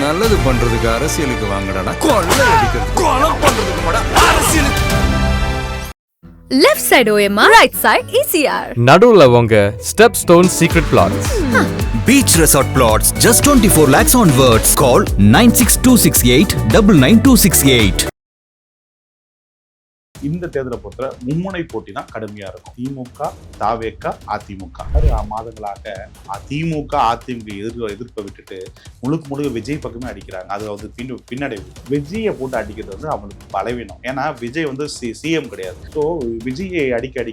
நல்லது பண்றதுக்கு அரசியலுக்கு வாங்கடா, கொள்ளை அடிக்கிறது கொலை பண்றதுக்கு மாடா அரசியலுக்கு. Left side OMR, right side ECR. நடுவுல உங்க step stone secret plots. Beach Resort Plots, just 24 lakhs onwards. Call 96268 99268. இந்த தேர்தலை பொறுத்த மும்முனை போட்டி தான் கடுமையா இருக்கும். திமுக, தாவேக, அதிமுக. 6 மாதங்களாக திமுக அதிமுக எதிர்ப்பை விட்டுட்டு முழுக்க விஜய் பக்கமே அடிக்கிறாங்க. அது வந்து பின்னடைவு. விஜயை போட்டு அடிக்கிறது வந்து அவங்களுக்கு பலவீனம். ஏன்னா விஜய் வந்து சிஎம் கிடையாது. ஸோ விஜயை அடிக்க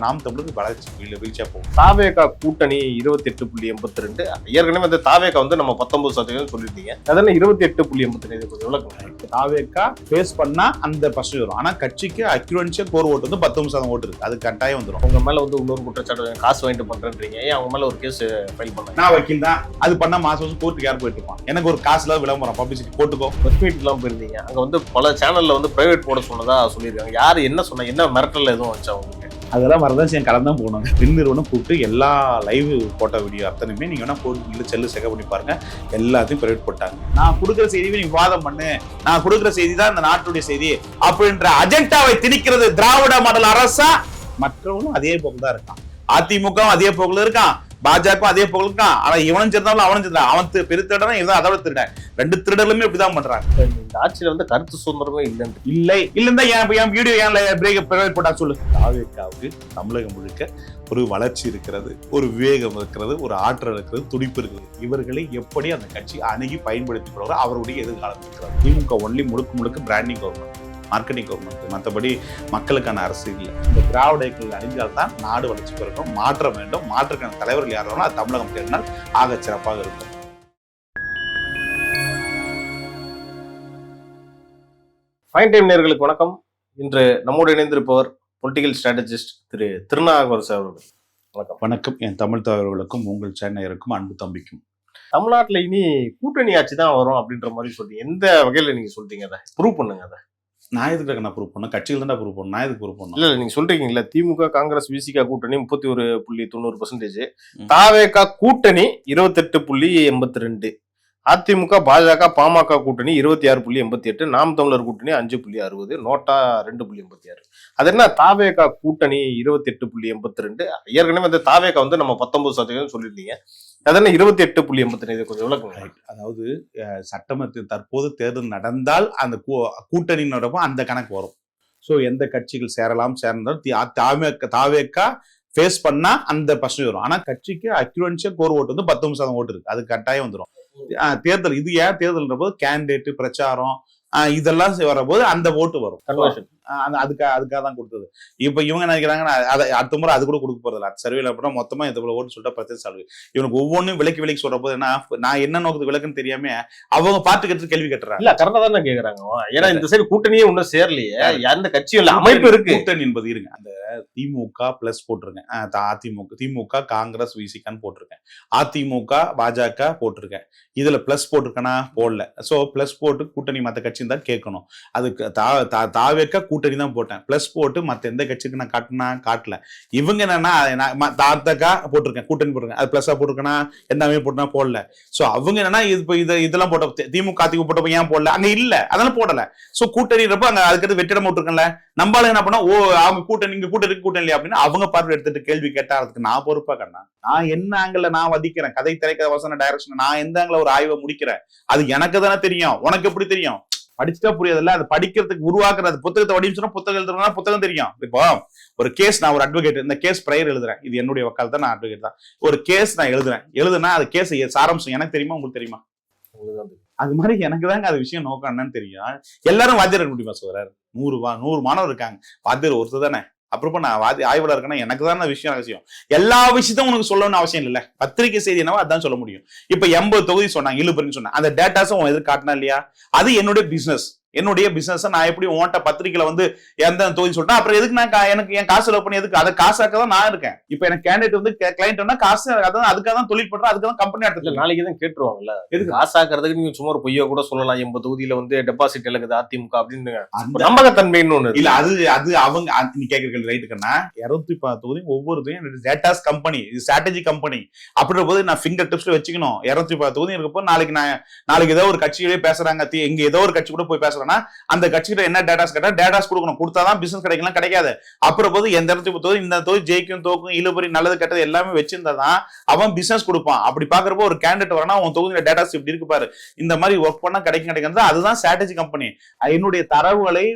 நாம் தமிழுக்கு வளர்ச்சி வீழ்ச்சியா போகும். தாவேகா கூட்டணி 28.82. ஏற்கனவே வந்து தாவேகா வந்து நம்ம 19% சொல்லியிருந்தீங்க. அதனால 28.82 தாவேகா ஃபேஸ் பண்ணா அந்த பர்சன்ட் வரும். ஆனா கட்சிக்கு அக்யூரன்ஷியல் கோர் ஓட்டு வந்து 19% ஓட்டு இருக்கு. அது கட்டாயம் வந்துடும். உங்க மேல வந்து இன்னொரு குற்றச்சாட்டு காசு வாங்கிட்டு பண்றேன்றீங்க. ஏன் அவங்க மேல ஒரு கேஸ் ஃபைல் பண்ணாங்க? நான் வக்கீல் தான். அது பண்ணா மாசம் கோர்ட்டுக்கு யார் போயிட்டு இருப்பான்? எனக்கு ஒரு காசுல விளம்பரம் பப்ளிசிட்டி போட்டுக்கோ. பிரஸ் மீட் எல்லாம் போயிருந்தீங்க. அங்க வந்து பல சேனல்ல வந்து பிரைவேட் போட சொன்னதா சொல்லியிருக்காங்க. யாரு என்ன சொன்னா, என்ன மிரட்டல் எதுவும் வச்சா உங்களுக்கு? அதெல்லாம் வரதான் கலந்தான் போகணும். பின் நிறுவனம் கூப்பிட்டு எல்லா லைவ் போட்ட வீடியோ அத்தனையுமே நீங்க வேணா போட்டு செல்லு செக பண்ணி பாருங்க. எல்லாத்தையும் பிரைவேட் போட்டாங்க. நான் கொடுக்குற செய்தியை நீங்க வாதம் பண்ணு, நான் கொடுக்குற செய்தி தான் இந்த நாட்டுடைய செய்தி அப்படின்ற அஜெண்டாவை திணிக்கிறது திராவிட மாடல் அரசா. மற்றவங்களும் அதே போக்கு தான் இருக்கான். அதிமுகவும் அதே போக்குல இருக்கான், பாஜகவும் அதே போக்குல இருக்கான். ஆனா இவனும் சேர்ந்தாலும் அவனும் சேர்ந்தான். அவன் பெருத்திடனா இவன் அதோட திருடன். 2 திருடலுமே இப்படிதான் பண்றாங்க. இந்த ஆட்சியில வந்து கருத்து சுதந்திரமே இல்லைன்னா என் வீடியோ ஏன் பிரேக் போட்டா சொல்லு. தாவேகாவுக்கு தமிழகம் முழுக்க ஒரு வளர்ச்சி இருக்கிறது, ஒரு விவேகம் இருக்கிறது, ஒரு ஆற்றல் இருக்கிறது, துடிப்பு இருக்கிறது. இவர்களை எப்படி அந்த கட்சி அணுகி பயன்படுத்திக் கொள்வாரோ அவருடைய எதிர்காலம் இருக்கிறது. திமுக ஒன்லி முழுக்க பிராண்டிங் கவர்மெண்ட், மார்க்கெட்டிங் கவர்மெண்ட், மற்றபடி மக்களுக்கான அரசு இல்லை. இந்த திராவிட இயக்கங்கள் அணிஞ்சால்தான் நாடு வளர்ச்சி பெறும். மாற்றம் வேண்டும். மாற்றுக்கான தலைவர்கள் யார் வேணும், அது தமிழகம் தேடினால் ஆக சிறப்பாக இருக்கும். ஃபைன் டைம் நேயர்களுக்கு வணக்கம். இன்று நம்மோடு இணைந்திருப்பவர் பொலிட்டிக்கல் ஸ்ட்ராட்டஜிஸ்ட் திரு திருநாகரசு அவர்கள். வணக்கம். வணக்கம். என் தமிழ் தலைவர்களுக்கும் உங்கள் சேனலுக்கும் அன்பு தம்பிக்கும். தமிழ்நாட்டுல இனி கூட்டணி ஆட்சி தான் வரும் அப்படின்ற மாதிரி சொல்றீங்க. எந்த வகையில நீங்க சொல்றீங்க? அதை ப்ரூவ் பண்ணுங்க. அதை நான் எதுக்கு நான் ப்ரூவ் பண்ணேன்? கட்சிகள் தான் ப்ரூவ் பண்ணணும். நான் எதுக்கு ப்ரூவ் பண்ணணும்? இல்ல நீங்க சொல்றீங்கல்ல, திமுக காங்கிரஸ் விசிகா கூட்டணி 31.90%, தாவேகா கூட்டணி 28.82, அதிமுக பாஜக பாமக கூட்டணி 26.88, நாம் தமிழர் கூட்டணி 5.60, நோட்டா 2.86. அது என்ன தாவேகா கூட்டணி 28.82? ஏற்கனவே வந்து தாவேகா வந்து நம்ம 19% சொல்லியிருந்தீங்க. அதனால 28.82 கொஞ்சம் விளக்குங்க. அதாவது சட்டமன்றத்தில் தற்போது தேர்தல் நடந்தால் அந்த கூட்டணியினோட அந்த கணக்கு வரும். ஸோ எந்த கட்சிகள் சேர்ந்தாலும் தாவேகா ஃபேஸ் பண்ணா அந்த பர்சன்ட் வரும். ஆனா கட்சிக்கு அக்யூரன்ஷியல் கோர் ஓட்டு வந்து 19% ஓட்டு இருக்கு. அது கட்டாயம் வந்துடும். தேர்தல் இது ஏன் தேர்தல்ன்ற போது கேண்டிடேட் பிரச்சாரம் இதெல்லாம் வரபோது அந்த ஓட்டு வரும். அதுக்காக தான் கொடுத்தது. இப்ப இவங்க நினைக்கிறாங்கன்னா அடுத்த முறை அது கூட கொடுக்க போறது இல்லை. சர்வேல அப்படின்னா மொத்தமா இந்த ஓட்டு சொல்லிட்டா பிரச்சனை சால்வு. இவனுக்கு ஒவ்வொன்றும் விலைக்கு சொல்ற போது என்ன, நான் என்ன நோக்கத்துக்கு விளக்குன்னு தெரியாம அவங்க பாட்டு கட்டு கேள்வி கேட்டுறாங்க. இல்ல கரெக்டா தானே கேக்குறாங்க. ஏன்னா இந்த சைடு கூட்டணியே ஒன்னும் சேரலையே, எந்த கட்சியும் இல்ல, அமைப்பு இருக்கு. கூட்டணி என்பது இருங்க. அந்த திமுக பிளஸ் போட்டிருக்கேன், திமுக காங்கிரஸ் விசிகான்னு போட்டிருக்கேன், அதிமுக பாஜக போட்டிருக்கேன். இதுல பிளஸ் போட்டிருக்கேன்னா போடல. சோ பிளஸ் போட்டு கூட்டணி மத்த கட்சி தான் கேட்கணும். அதுக்கு தாவேக கூட்டணி தான் போட்டேன். பிளஸ் போட்டு மத்த எந்த கட்சிக்கு நான் காட்டல. இவங்க என்னன்னா தாத்தகா போட்டிருக்கேன், கூட்டணி போட்டிருக்கேன், அது பிளஸ்ஸா போட்டிருக்கேன்னா எல்லாமே போட்டா போடல. சோ அவங்க என்னன்னா இதெல்லாம் போட்ட திமுக போட்டப்ப ஏன் போடல? அங்க இல்ல, அதனால போடல. சோ கூட்டணின்றப்ப அங்க அதுக்கு வெற்றிடம் போட்டிருக்கேன்ல. நம்மளால என்ன பண்ணா, அவங்க கூட்டணி இங்க கூட்டணி இல்லையா அப்படின்னு அவங்க பார்வை எடுத்துட்டு கேள்வி கேட்டா அதுக்கு நான் பொறுப்பா கண்ணா? நான் என்ன ஆங்கிள் நான் வதிக்கிறேன், கதை திரைக்கதை வசன டைரக்ஷன், நான் எந்த ஆங்கிள் ஒரு ஆய்வை முடிக்கிறேன், அது எனக்கு தானே தெரியும். உனக்கு எப்படி தெரியும்? படிச்சுட்டா புரியாதுல்ல. அது படிக்கிறதுக்கு உருவாக்குறது புத்தகத்தை வடிவம் சொன்னா புத்தகம் எழுதுறதுனா புத்தகம் தெரியும். இப்போ ஒரு கேஸ், நான் ஒரு அட்வொகேட், இந்த கேஸ் பிரையர் எழுதுறேன், இது என்னுடைய வக்கால் தான், நான் அட்வொகேட் தான். ஒரு கேஸ் நான் எழுதுனா அது கேஸ் சாராம்சம் எனக்கு தெரியுமா, உங்களுக்கு தெரியுமா? அது மாதிரி எனக்கு தாங்க அது விஷயம் நோக்கம் என்னன்னு தெரியும். எல்லாரும் வாத்தியார் இருக்க முடியுமா சொல்றாரு? 100 மாணவர் இருக்காங்க, வாத்தியார் ஒருத்தர் தானே. அப்புறம் நான் ஆய்வாளர் இருக்கேன்னா எனக்கு தான் விஷயம். எல்லா விஷயத்தையும் உனக்கு சொல்லணும்னு அவசியம் இல்லை. பத்திரிகை செய்தி என்னவோ அதான் சொல்ல முடியும். இப்ப 80 தொகுதி சொன்னாங்க, 70 சொன்னாங்க. அந்த டேட்டாஸும் எதிர்த்து காட்டினா இல்லையா? அது என்னுடைய பிசினஸ். என்னுடைய பிசினஸ் நான் எப்படி உன்கிட்ட பத்திரிக்கையில வந்து எந்த தொகுதி சொல்லிட்டேன், அப்புறம் எதுக்கு நான் எனக்கு என் காசு செலவு பண்ணி எதுக்கு அதை காசாக்க தான் நான் இருக்கேன். இப்ப எனக்கு கேண்டிடேட் வந்து கிளைண்ட் காசு அதான் அதுக்காக தான் தொழில் பண்றேன், அதுக்காக தான் கம்பெனி இல்ல எடுத்து நாளைக்கு தான் கேட்டுருவாங்கல்ல, எதுக்கு? காசாக்குறதுக்கு நீங்க சும்மா ஒரு பொய்யா கூட சொல்லலாம். 80 தொகுதியில வந்து டெபாசிட் இழக்குது அதிமுக அப்படின்னு அந்த நம்பகத்தன்மைன்னு ஒண்ணு இல்ல அது அது அவங்க நீ கேட்கற ரைட்டுக்குன்னா 210 தொகுதி ஒவ்வொருத்தையும் டேட்டாஸ் கம்பெனி, இது ஸ்ட்ராட்டஜி கம்பெனி அப்படின்ற போது நான் ஃபிங்கர் டிப்ஸ்ல வச்சுக்கணும். 210 தொகுதி இருக்கப்போ நாளைக்கு ஏதோ ஒரு கட்சியிலே பேசுறாங்க, இங்க ஏதோ ஒரு கட்சி கூட போய் பேசுறேன்னா அந்த கட்சிகிட்ட என்ன டேட்டாஸ் கேட்டா டேட்டாஸ் கொடுக்கணும், கொடுத்தாதான் பிசினஸ் கிடைக்கலாம், கிடைக்காது. அப்புறம் போது எந்த 210 தொகுதி இந்த தொகுதி ஜெயிக்கும் தோக்கும் இழுபறி நல்லது கெட்டது எல்லாமே வச்சிருந்தாதான் அவன் பிசினஸ் கொடுப்பான். அப்படி பாக்குறப்போ ஒரு கேண்டிடேட் வரனா உன் தொகுதியில டேட்டாஸ் இப்படி இருக்கு பாரு, இந்த மாதிரி ஒர்க் பண்ணா கிடைக்கிறது, அதுதான் ஸ்ட்ராட்டஜி கம்பெனி. என்னுடைய தரவுகளை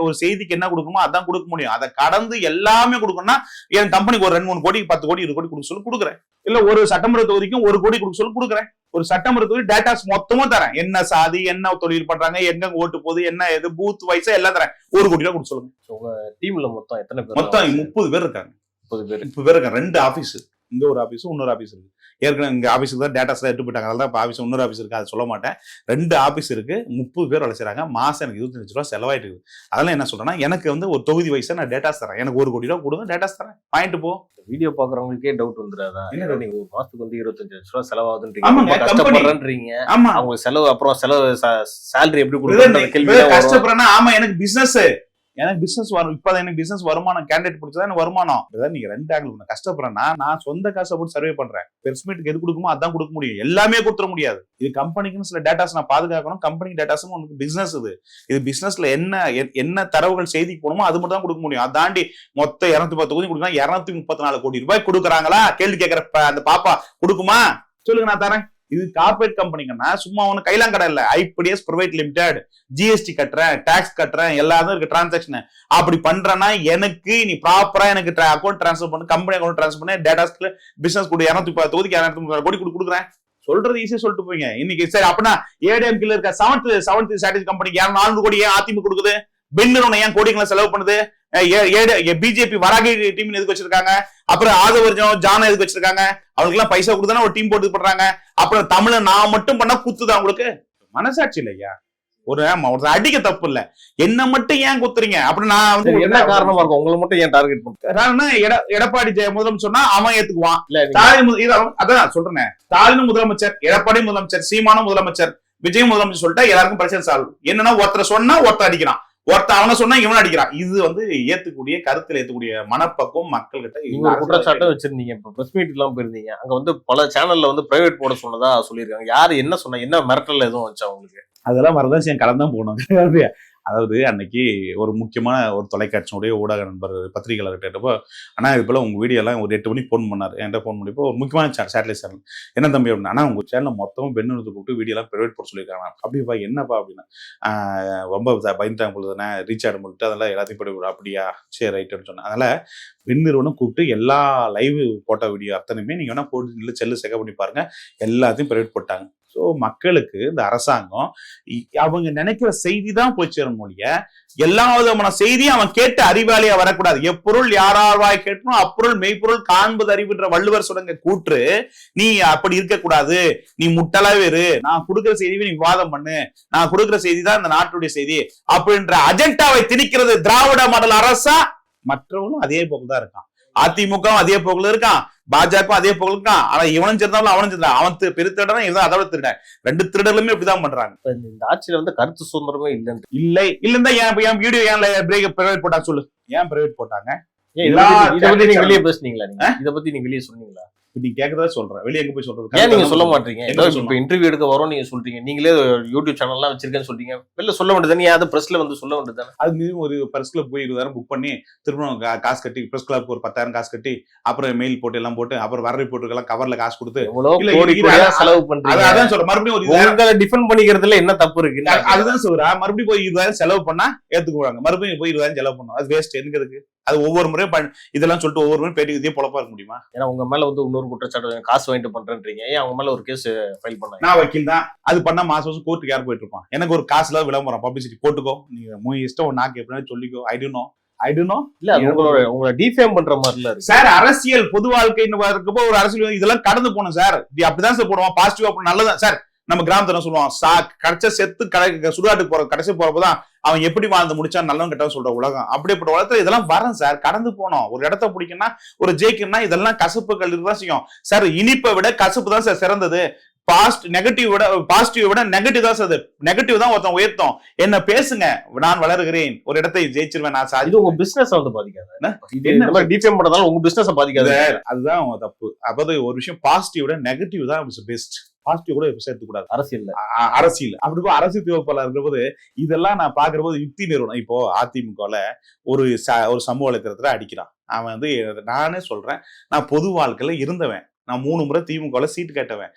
ஒரு செய்திக்கு என்ன கொடுக்கணுமோ அதான் கொடுக்க முடியும். அதை கடந்து எல்லாமே கொடுக்கணும்னா என் கம்பெனிக்கு ஒரு 2-3 கோடி 10 கோடி 20 கோடி கொடுக்க சொல்லி கொடுக்குறேன். இல்ல ஒரு சட்டமன்ற தொகுதிக்கும் 1 கோடி கொடுக்க சொல்லி கொடுக்குறேன். ஒரு சட்டமன்ற தொகுதி டேட்டாஸ் மொத்தமும் தரேன், என்ன சாதி, என்ன தொழில் பண்றாங்க, எங்க ஓட்டு போகுது, என்ன எது பூத் வைஸா எல்லாம் தரேன். 1 கோடி ரூபாய் கொடுக்க சொல்லுங்க. உங்க டீம்ல மொத்தம் எத்தனை பேர்? மொத்தம் 30 பேர் இருக்காங்க. 30 பேர் இருக்காங்க. 2 ஆபீஸ், இங்க ஒரு ஆபீஸ் இன்னொரு ஆபீஸ் இருக்கு. ஏற்கனவே இங்க ஆபீஸுக்கு தான் டேட்டாஸ் எல்லாம் எடுத்து போயிட்டாங்க, அதனால ஆபீஸ் இன்னொரு ஆபீஸ் இருக்கு, அதை சொல்ல மாட்டேன். 2 ஆபீஸ் இருக்கு, 30 பேர் வேலை செய்றாங்க. மாசம் எனக்கு 25 லட்ச ரூபாய் செலவாயிட்டு இருக்கு. அதெல்லாம் என்ன சொல்றேன்னா எனக்கு வந்து ஒரு தொகுதி வயசா நான் டேட்டாஸ் தரேன், எனக்கு 1 கோடி ரூபாய் கொடுங்க, டேட்டாஸ் தரேன், பாயிண்ட் போ. வீடியோ பாக்குறவங்களுக்கே டவுட் வந்துடாதா? என்ன நீங்க ஒரு மாசத்துக்கு வந்து 25 லட்ச ரூபாய் ஆமாங்க, செலவாகுதுன்றீங்க, கஷ்டப்படுறேன்றீங்க. ஆமா, அவங்க செலவு அப்புறம் சேலரி எப்படி கொடுக்குறது கேள்வி கஷ்டப்படுறேன்னா ஆமா எனக்கு பிசினஸ் வரும். இப்பதான் எனக்கு பிசினஸ் வருமானம், கேண்டிடேட் பிடிச்சதா எனக்கு வருமானம். நீங்க 2 ஆங்கிள் கஷ்டப்படுறேன்னா நான் சொந்த காசை போட்டு சர்வே பண்றேன். பெர்ஸ்மீட்டுக்கு எது கொடுக்குமோ அதான் கொடுக்க முடியும், எல்லாமே கொடுத்துட முடியாது. இது கம்பெனிக்குன்னு சில டேட்டாஸ் நான் பாதுகாக்கணும். கம்பெனி டேட்டாஸ் உனக்கு பிசினஸ், இது பிசினஸ்ல என்ன தரவுகள் செய்திக்கு போகணுமோ அது மட்டும் தான் கொடுக்க முடியும். அதாண்டி மொத்த 210 தொகுதி கொடுத்தா 234 கோடி ரூபாய் கொடுக்குறாங்களா? கேள்வி கேட்கிற அந்த பாப்பா கொடுக்குமா சொல்லுங்க, நான் தரேன். இது கார்பரேட் கம்பெனிங்கன்னா சும்மா ஒண்ணு கைலாங்கடை இல்ல, ஐபிடிஎஸ் பிரைவேட் லிமிடெட், ஜிஎஸ்டி கட்டுறேன், டாக்ஸ் கட்டுறேன், எல்லாரும் இருக்கு டிரான்சாக்ஷன். அப்படி பண்றேன்னா எனக்கு நீ ப்ராப்பரா எனக்கு அக்கௌண்ட் டிரான்ஸ்ஃபர் பண்ணு, கம்பெனி அக்கௌண்ட் டிரான்ஸ்ஃபர் பண்ணி டேட்டாஸ்ல பிசினஸ் கொடு. 210 தொகுதிக்கு 234 கோடி கொடுக்குறேன். சொல்றது ஈஸியா சொல்லிட்டு போய்ங்க இன்னைக்கு. சரி அப்படின்னா ஏடிஎம் கீழ இருக்க 7th ஸ்ட்ராட்டஜி கம்பெனிக்கு 400 கோடி ஏன் அதிமுக கொடுக்குது? பெண்ணு ஏன் கோடிகளை செலவு பண்ணுது? பிஜேபி வராகி டீம் எதுக்கு வச்சிருக்காங்க? அப்புறம் ஆதவர்ஜம் ஜான எதுக்கு வச்சிருக்காங்க? அவங்களுக்கு எல்லாம் பைசா கொடுத்தானே ஒரு டீம் போட்டு பண்றாங்க. அப்புறம் தமிழ நான் மட்டும் பண்ணா குத்துதான் உங்களுக்கு? மனசாட்சி இல்லையா? ஒரு அடிக்க தப்பு இல்ல, என்ன மட்டும் ஏன் குத்துறீங்க? அப்படி நான் வந்து என்ன காரணமா இருக்கும் உங்களை மட்டும் ஏன் டார்கெட் பண்றேன்? எடப்பாடி முதலமைச்சர் சொன்னா அவன் ஏத்துக்குவான். ஸ்டாலின் அதான் சொல்றேன், ஸ்டாலின் முதலமைச்சர், எடப்பாடி முதலமைச்சர், சீமானும் முதலமைச்சர், விஜய் முதலமைச்சர் சொல்லிட்டா எல்லாருக்கும் பிரச்சனை சால்வ். என்னன்னா ஒருத்தர் சொன்னா ஒருத்தர் அடிக்கிறான், ஒருத்தர் அவனை சொன்னா இவன் அடிக்கிறான். இது வந்து ஏத்துக்கூடிய கருத்துல ஏத்துக்கூடிய மனப்பக்குவம் மக்கள் கிட்ட. நீங்க ஒரு குற்றச்சாட்டம் வச்சிருந்தீங்க, இப்ப பிரஸ் மீட் எல்லாம் போயிருந்தீங்க, அங்க வந்து பல சேனல்ல வந்து பிரைவேட் போட சொன்னதா சொல்லியிருக்காங்க. யாரு என்ன சொன்னா, என்ன மிரட்டல் எதுவும் வச்சா உங்களுக்கு? அதெல்லாம் வரதான் கலந்தான் போகணும். அதாவது அன்னைக்கு ஒரு முக்கியமான ஒரு தொலைக்காட்சியினுடைய ஊடக நண்பர் பத்திரிகையாளர் கேட்டப்போ, ஆனா இது போல உங்க வீடியோ எல்லாம் ஒரு 8 மணிக்கு ஃபோன் பண்ணாரு. என்கிட்ட ஃபோன் பண்ணிப்போ ஒரு முக்கியமான சேட்டலைட் சேனல், என்ன தம்பி அப்படின்னா, ஆனா உங்க சேனல் மொத்தமும் பெண்ணு கூப்பிட்டு வீடியோ எல்லாம் பிரைவேட் போட சொல்லியிருக்காங்க. அப்படிப்பா என்னப்பா அப்படின்னா, ரொம்ப பயந்துட்டாங்க பொழுதுனே ரீச் ஆட முடிட்டு அதெல்லாம் எல்லாத்தையும் போட்டு. அப்படியா சரி ரைட்டுன்னு சொன்னேன். அதனால பெண் நிறுவனம் கூப்பிட்டு எல்லா லைவ் போட்டோ வீடியோ அத்தனையுமே நீங்க வேணா போட்டு செல்லு செக் பண்ணி பாருங்க, எல்லாத்தையும் பிரைவேட் போட்டாங்க. ஸோ மக்களுக்கு இந்த அரசாங்கம் அவங்க நினைக்கிற செய்தி தான் போய் சேரணும் மொழிய, எல்லா விதமான செய்தியும் அவன் கேட்டு அறிவாளியா வரக்கூடாது. எப்பொருள் யாராவாய் கேட்கணும் அப்பொருள் மெய்ப்பொருள் காண்பது அறிவுன்ற வள்ளுவர் சொல்லுங்க கூற்று. நீ அப்படி இருக்கக்கூடாது, நீ முட்டளாவே இரு, நான் கொடுக்குற செய்தியை நீ விவாதம் பண்ணு, நான் கொடுக்குற செய்தி தான் இந்த நாட்டுடைய செய்தி அப்படின்ற அஜெண்டாவை திணிக்கிறது திராவிட மாடல் அரசா. மற்றவங்களும் அதே போக்கு தான் இருக்கான், அதிமுகவும் அதே போக்குல இருக்கான், பாஜகவும் அதே போக்குல இருக்கான். ஆனா இவனும் சேர்ந்தாலும் அவனும் சேர்ந்தா அவன் பெரிய திருடன், இவன் அதோட திருடன். 2 திருடலுமே இப்படிதான் பண்றாங்க. இந்த ஆட்சியில வந்து கருத்து சுதந்திரமே இல்லன்னா என் வீடியோ ஏன் பிரைவேட் போட்டா சொல்லு, ஏன் பிரைவேட் போட்டாங்க? இதை பத்தி நீங்க வெளியே பேசுனீங்களா? இதை பத்தி நீங்க வெளியே சொன்னீங்களா? நீ கேக்குறதா சொல்றேன், வெளியே எங்க போய் சொல்றது? ஏன் நீங்க சொல்ல மாட்டீங்க? இப்ப இன்டர்வியூ எடுக்க வரோம் நீங்க சொல்றீங்க, நீங்களே யூடியூப் சேனல் எல்லாம் வச்சிருக்கேன்னு சொல்றீங்க, வெளில சொல்ல வேண்டியது. நீ அதை பிரஸ்ல வந்து சொல்ல வேண்டியது. அது ஒரு பிரஸ் கிளப் போய் 20,000 புக் பண்ணி திரும்ப காசு கட்டி, பிரஸ் கிளப்க்கு ஒரு 10,000 காசு கட்டி, அப்புறம் மெயில் போட்டு எல்லாம் போட்டு, அப்புறம் வர ரிப்போர்ட்டுக்கெல்லாம் கவர்ல காசு கொடுத்து செலவு பண்றீங்க. அதான் சொல்றேன், மறுபடியும் உங்களை டிஃபெண்ட் பண்ணிக்கிறதுல என்ன தப்பு இருக்கு? அதுதான் சொல்றேன், மறுபடியும் போய் 20,000 செலவு பண்ணா ஏத்துக்குவாங்க, மறுபடியும் போய் 20,000 செலவு பண்ணும். அது வேஸ்ட். எனக்கு இருக்கு அது ஒவ்வொரு முறையும் இதெல்லாம் சொல்லிட்டு ஒவ்வொரு முறையும் பேட்டி இதே பொழப்பா இருக்க முடியுமா? ஏன்னா உங்க மேல வந்து இன்னொரு குற்றச்சாட்டு, காசு வாங்கிட்டு பண்றேன்றீங்க. ஏன் அவங்க மேல ஒரு கேஸ் ஃபைல் பண்ணாங்க? நான் வக்கீல் தான், அது பண்ணா மாசம் கோர்ட்டுக்கு யார் போயிட்டு இருப்பான்? எனக்கு ஒரு காசுல விளம்பரம் பப்ளிசிட்டி போட்டுக்கோ, நீங்க இஷ்டம் நாக்கு எப்படின்னு சொல்லிக்கோ. I don't know. இல்ல உங்களை டிஃபேம் பண்ற மாதிரி இல்ல சார். அரசியல் பொது வாழ்க்கைன்னு இருக்கப்போ ஒரு அரசியல் இதெல்லாம் கடந்து போகணும் சார். அப்படிதான் சார் போடுவோம். பாசிட்டிவா நல்லதான் சார். நம்ம கிராமத்துல சொல்லுவான், கடைச்ச செத்து சுடுகாட்டுக்கு போற கடைசி போறப்பதான் அவன் எப்படி வாழ்ந்து முடிச்சான் நல்லவன் கெட்டவன் சொல்ற உலகம். அப்படிப்பட்ட உலகத்துல இதெல்லாம் வரும் சார். கடந்து போனோம். ஒரு இடத்த பிடிக்கணும்னா, ஒரு ஜெயிக்கணும்னா இதெல்லாம் கசப்புகள் இருக்குதான் செய்யும் சார். இனிப்பை விட கசப்பு தான் சார் சிறந்தது. பாசிட்டிவ் விட நெகட்டிவ் தான் சார். நெகட்டிவ் தான் ஒருத்தன் உயர்த்தும். என்ன பேசுங்க, நான் வளருகிறேன், ஒரு இடத்தை ஜெயிச்சிருவேன் நான் சார். இது உங்க பிசினஸ் வந்து பாதிக்காது, டிஃபேம் பண்ணதால உங்க பிசினஸ் பாதிக்காது. அதுதான் தப்பு. அதாவது ஒரு விஷயம் பாசிட்டிவ் விட நெகட்டிவ் தான் பெஸ்ட். பாசிட்டிவ் கூட சேர்த்துக்கூடாது அரசியல். அப்படி அரசியல் தீவிரப்பாளர் இருக்கிற போது இதெல்லாம் நான் பாக்குற போது யுக்தி நிறுவனம். இப்போ அதிமுகல ஒரு சமூக வலைத்தளத்துல அடிக்கிறான். அவன் வந்து, நானே சொல்றேன், நான் பொது வாழ்க்கையில இருந்தவன். நான் 3 முறை திமுகல சீட்டு கேட்டவன்.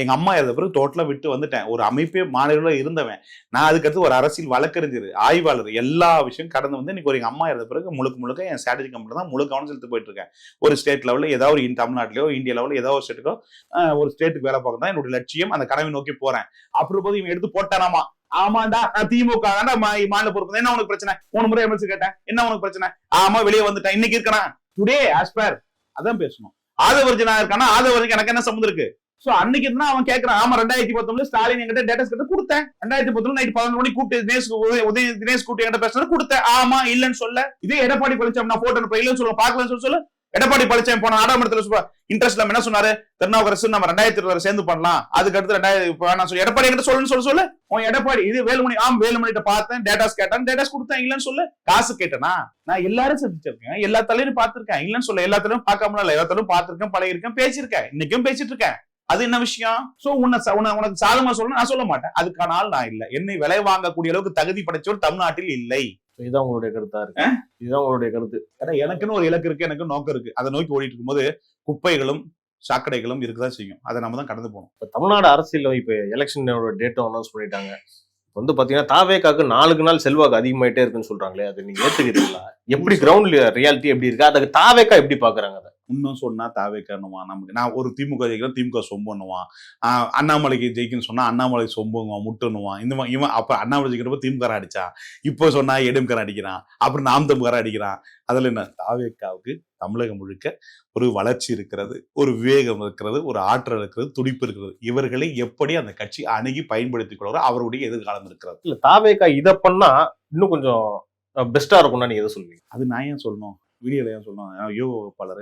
எங்க அம்மா இருந்த பிறகு டோட்டலா விட்டு வந்துட்டேன். ஒரு அமைப்பே மாநில இருந்தவன். நான் அதுக்கடுத்து ஒரு அரசியல் வழக்கறிஞர், ஆய்வாளர், எல்லா விஷயம் கடந்து வந்து இன்னைக்கு ஒரு எங்க அம்மா இருந்த பிறகு முழுக்க என் ஸ்ட்ராட்டஜி கம்பெனி தான் முழு கவனம் செலுத்தி போயிட்டு இருக்கேன். ஒரு ஸ்டேட் லெவல்ல ஏதாவது ஒரு தமிழ்நாட்டிலயோ இந்தியா லெவலில் ஏதாவது ஒரு ஸ்டேட்டுக்கோ ஒரு ஸ்டேட்டுக்கு வேலை பார்க்கணும் தான் என்னுடைய லட்சியம். அந்த கனவை நோக்கி போறேன். அப்படி போது இவன் எடுத்து போட்டானாமா, ஆமாண்டா திமுக தானே மாநில பொறுப்பு, என்ன உனக்கு பிரச்சனை? 3 முறை எம்எல்சி கேட்டேன், என்ன உனக்கு பிரச்சனை? ஆமா வெளியே வந்துட்டேன், இன்னைக்கு இருக்கனா டுடே ஆஸ்பர் அதான் பேசணும். ஆதவர்ஜனா இருக்கானா, ஆதவர்ஜன் எனக்கு என்ன சம்மந்தம் இருக்கு? சோ அன்னைக்கு இருந்தா அவன் கேட்கறான், ஆமா 2019 ஸ்டாலின் என்கிட்ட டேட்டாஸ் கிட்ட கொடுத்தேன், 2019 நைட் 11 மணிக்கு கூப்பிட்டு தினேஷ் கூட்டி என்கிட்ட பேசுறது கொடுத்தேன், ஆமா இல்லன்னு சொல்ல. இதே எடப்பாடி பழனிசாமி நான் போட்டோ இல்லன்னு சொல்ல, பாக்கலன்னு சொல்ல. எடப்பாடி பழனிசாமி போன நாடாளுமன்றத்துல இன்ட்ரெஸ்ட் இல்லாம என்ன சொன்னாரு, திருநாவுக்கரசு நம்ம 2020 சேர்ந்து பண்ணலாம், அதுக்கு அடுத்து 2000 சொல்லி எடப்பாடி என்கிட்ட சொல்லு சொல்லு. உன் எடப்பாடி இது வேலுமணி, வேலுமணிட்ட பார்த்தேன், டேட்டாஸ் கேட்டான், டேட்டாஸ் கொடுத்தேன், இல்லன்னு சொல்ல. காசு கேட்டனா, நான் எல்லாரும் சந்திச்சிருக்கேன், எல்லா தலைவரும் பார்த்திருக்கேன், இல்லன்னு சொல்ல. எல்லா தலைவரும் பார்க்காம இல்ல, எல்லா தலைவரும் பார்த்திருக்கேன், பழகிருக்கேன், பேசியிருக்கேன், இன்னைக்கும் பேசிட்டு இருக்கேன். அது என்ன விஷயம்? சோ உனக்கு சாதகமா சொல்ல நான் சொல்ல மாட்டேன். அதுக்கான ஆள் நான் இல்ல. என்னை விலை வாங்கக்கூடிய அளவுக்கு தகுதி படைச்சவர் தமிழ்நாட்டில் இல்லை. இதுதான் உங்களுடைய கருத்தா இருக்கு? இதுதான் உங்களுடைய கருத்து? எனக்குன்னு ஒரு இலக்கு இருக்கு, எனக்கு நோக்கம் இருக்கு. அதை நோக்கி ஓடிட்டு இருக்கும்போது குப்பைகளும் சாக்கடைகளும் இருக்குதான் செய்யும். அதை நம்ம தான் கடந்து போகணும். தமிழ்நாடு அரசியல் இப்ப எலெக்ஷனோட டேட்டும் அனௌன்ஸ் பண்ணிட்டாங்க. வந்து பாத்தீங்கன்னா தாவேக்காக்கு நாளுக்கு நாள் செல்வாக்கு அதிகமாயிட்டே இருக்குன்னு சொல்றாங்களே, அது நீங்க ஏத்துக்கிறீங்களா? எப்படி கிரவுண்ட் ரியாலிட்டி எப்படி இருக்கு? அதுக்கு தாவேக்கா எப்படி பாக்குறாங்க? அதை இன்னும் சொன்னா தாவேக்கானுவான். நமக்கு நான் ஒரு திமுக ஜெயிக்கிறேன், திமுக சொம்புன்னுவான். அண்ணாமலைக்கு ஜெயிக்கணும்னு சொன்னா அண்ணாமலை சொம்புங்குவான், முட்டுன்னுவான். இந்த மாதிரி இவன் அப்ப அண்ணாமலை ஜெயிக்கிறப்ப திமுக அடிச்சான், இப்போ சொன்னா எடும்காரன் அடிக்கிறான், அப்புறம் நாம் தமிழ் அடிக்கிறான். அதுல என்ன, தாவேக்காவுக்கு தமிழகம் முழுக்க ஒரு வளர்ச்சி இருக்கிறது, ஒரு விவேகம் இருக்கிறது, ஒரு ஆற்றல் இருக்கிறது, துடிப்பு இருக்கிறது. இவர்களை எப்படி அந்த கட்சி அணுகி பயன்படுத்திக் கொள்கிறோ அவருடைய எதிர்காலம் இருக்கிறது. இல்ல தாவேக்கா இதை பண்ணா இன்னும் கொஞ்சம் பெஸ்டா இருக்கும்னா நீங்க எதை சொல்லுவீங்க? அது நான் ஏன் சொல்லணும், வீடியோல ஏன் சொல்லணும்? யோகா